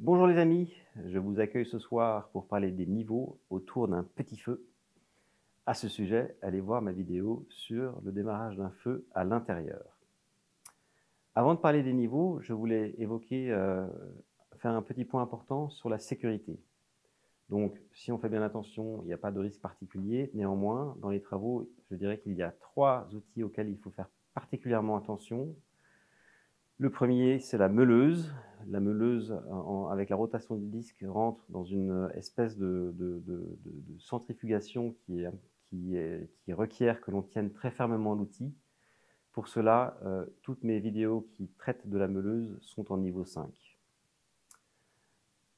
Bonjour les amis, je vous accueille ce soir pour parler des niveaux autour d'un petit feu. À ce sujet, allez voir ma vidéo sur le démarrage d'un feu à l'intérieur. Avant de parler des niveaux, je voulais faire un petit point important sur la sécurité. Donc, si on fait bien attention, il n'y a pas de risque particulier. Néanmoins, dans les travaux, je dirais qu'il y a 3 outils auxquels il faut faire particulièrement attention. Le premier, c'est la meuleuse. La meuleuse, avec la rotation du disque, rentre dans une espèce de centrifugation qui requiert que l'on tienne très fermement l'outil. Pour cela, toutes mes vidéos qui traitent de la meuleuse sont en niveau 5.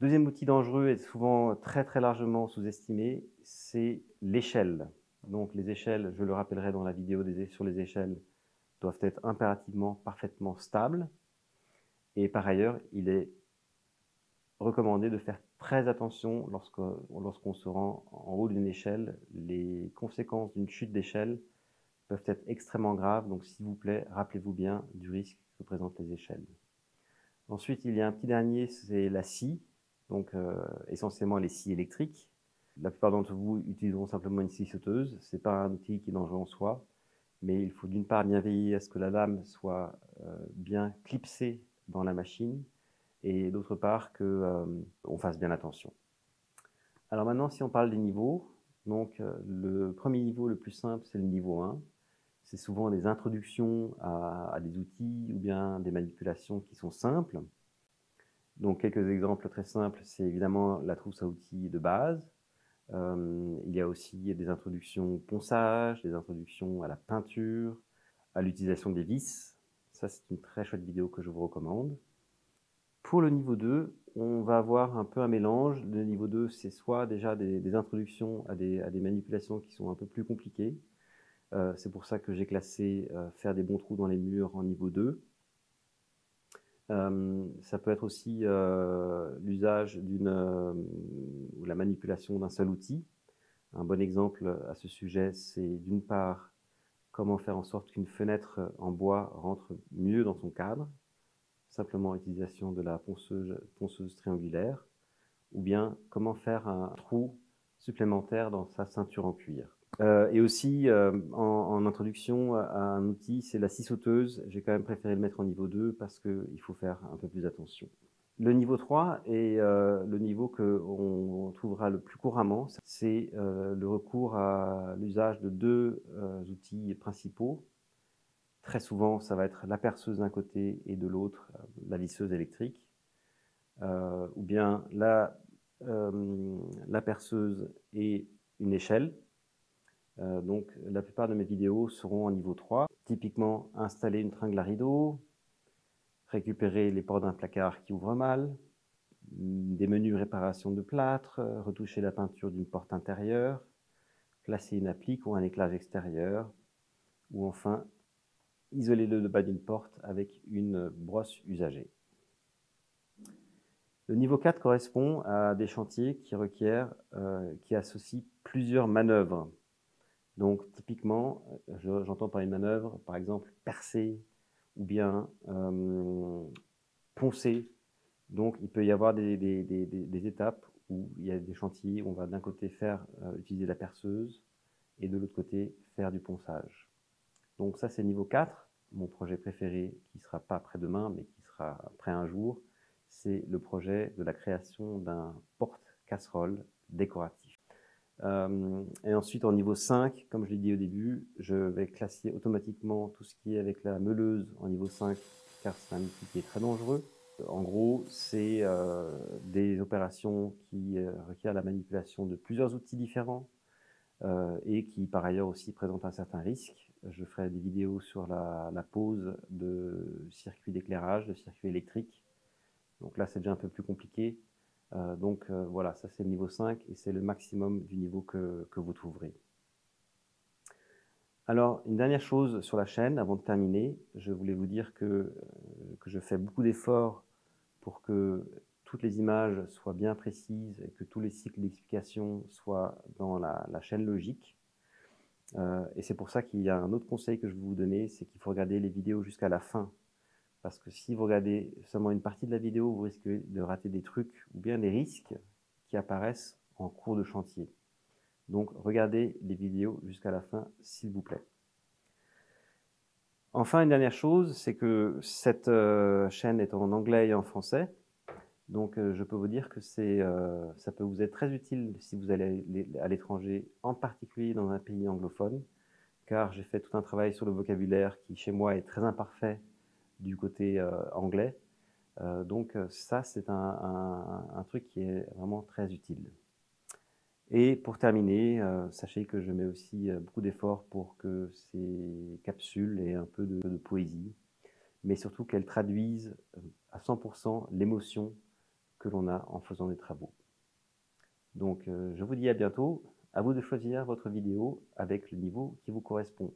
Deuxième outil dangereux et souvent très largement sous-estimé, c'est l'échelle. Donc les échelles, je le rappellerai dans la vidéo sur les échelles, doivent être impérativement parfaitement stables. Et par ailleurs, il est recommandé de faire très attention lorsqu'on se rend en haut d'une échelle. Les conséquences d'une chute d'échelle peuvent être extrêmement graves, donc s'il vous plaît, rappelez-vous bien du risque que présentent les échelles. Ensuite, il y a un petit dernier, c'est la scie, donc essentiellement les scies électriques. La plupart d'entre vous utiliseront simplement une scie sauteuse. Ce n'est pas un outil qui est dangereux en soi, mais il faut d'une part bien veiller à ce que la lame soit bien clipsée dans la machine, et d'autre part qu'on fasse bien attention. Alors maintenant, si on parle des niveaux, donc le premier niveau le plus simple, c'est le niveau 1. C'est souvent des introductions à des outils ou bien des manipulations qui sont simples. Donc quelques exemples très simples, c'est évidemment la trousse à outils de base. Il y a aussi des introductions au ponçage, des introductions à la peinture, à l'utilisation des vis. Ça, c'est une très chouette vidéo que je vous recommande. Pour le niveau 2, on va avoir un peu un mélange. Le niveau 2, c'est soit déjà des introductions à des manipulations qui sont un peu plus compliquées. C'est pour ça que j'ai classé faire des bons trous dans les murs en niveau 2. Ça peut être aussi l'usage ou la manipulation d'un seul outil. Un bon exemple à ce sujet, c'est d'une part comment faire en sorte qu'une fenêtre en bois rentre mieux dans son cadre, simplement utilisation de la ponceuse triangulaire, ou bien comment faire un trou supplémentaire dans sa ceinture en cuir. Et aussi, en introduction à un outil, c'est la scie sauteuse. J'ai quand même préféré le mettre en niveau 2 parce qu'il faut faire un peu plus attention. Le niveau 3 est le niveau qu'on trouvera le plus couramment. C'est le recours à l'usage de 2 outils principaux. Très souvent, ça va être la perceuse d'un côté et de l'autre, la lisseuse électrique. Ou bien la perceuse et une échelle. Donc la plupart de mes vidéos seront en niveau 3. Typiquement, installer une tringle à rideau, récupérer les ports d'un placard qui ouvre mal, des menus réparation de plâtre, retoucher la peinture d'une porte intérieure, placer une applique ou un éclage extérieur, ou enfin isoler le bas d'une porte avec une brosse usagée. Le niveau 4 correspond à des chantiers qui associent plusieurs manœuvres. Donc typiquement, j'entends par une manœuvre, par exemple, percer ou bien poncer. Donc il peut y avoir des étapes où il y a des chantiers où on va d'un côté utiliser la perceuse et de l'autre côté faire du ponçage. Donc ça c'est niveau 4. Mon projet préféré qui ne sera pas prêt demain mais qui sera prêt un jour, c'est le projet de la création d'un porte-casserole décoratif. Et ensuite, en niveau 5, comme je l'ai dit au début, je vais classer automatiquement tout ce qui est avec la meuleuse en niveau 5, car c'est un outil qui est très dangereux. En gros, c'est des opérations qui requièrent la manipulation de plusieurs outils différents et qui, par ailleurs, aussi présentent un certain risque. Je ferai des vidéos sur la pose de circuits d'éclairage, de circuits électriques. Donc là, c'est déjà un peu plus compliqué. Voilà, ça c'est le niveau 5 et c'est le maximum du niveau que vous trouverez. Alors, une dernière chose sur la chaîne, avant de terminer, je voulais vous dire que je fais beaucoup d'efforts pour que toutes les images soient bien précises et que tous les cycles d'explication soient dans la chaîne logique. Et c'est pour ça qu'il y a un autre conseil que je vais vous donner, c'est qu'il faut regarder les vidéos jusqu'à la fin. parce que si vous regardez seulement une partie de la vidéo, vous risquez de rater des trucs ou bien des risques qui apparaissent en cours de chantier. Donc regardez les vidéos jusqu'à la fin, s'il vous plaît. Enfin, une dernière chose, c'est que cette chaîne est en anglais et en français. Donc je peux vous dire que ça peut vous être très utile si vous allez à l'étranger, en particulier dans un pays anglophone, car j'ai fait tout un travail sur le vocabulaire qui, chez moi, est très imparfait du côté anglais. Donc ça, c'est un truc qui est vraiment très utile. Et pour terminer, sachez que je mets aussi beaucoup d'efforts pour que ces capsules aient un peu de poésie, mais surtout qu'elles traduisent à 100% l'émotion que l'on a en faisant des travaux. Donc je vous dis à bientôt, à vous de choisir votre vidéo avec le niveau qui vous correspond.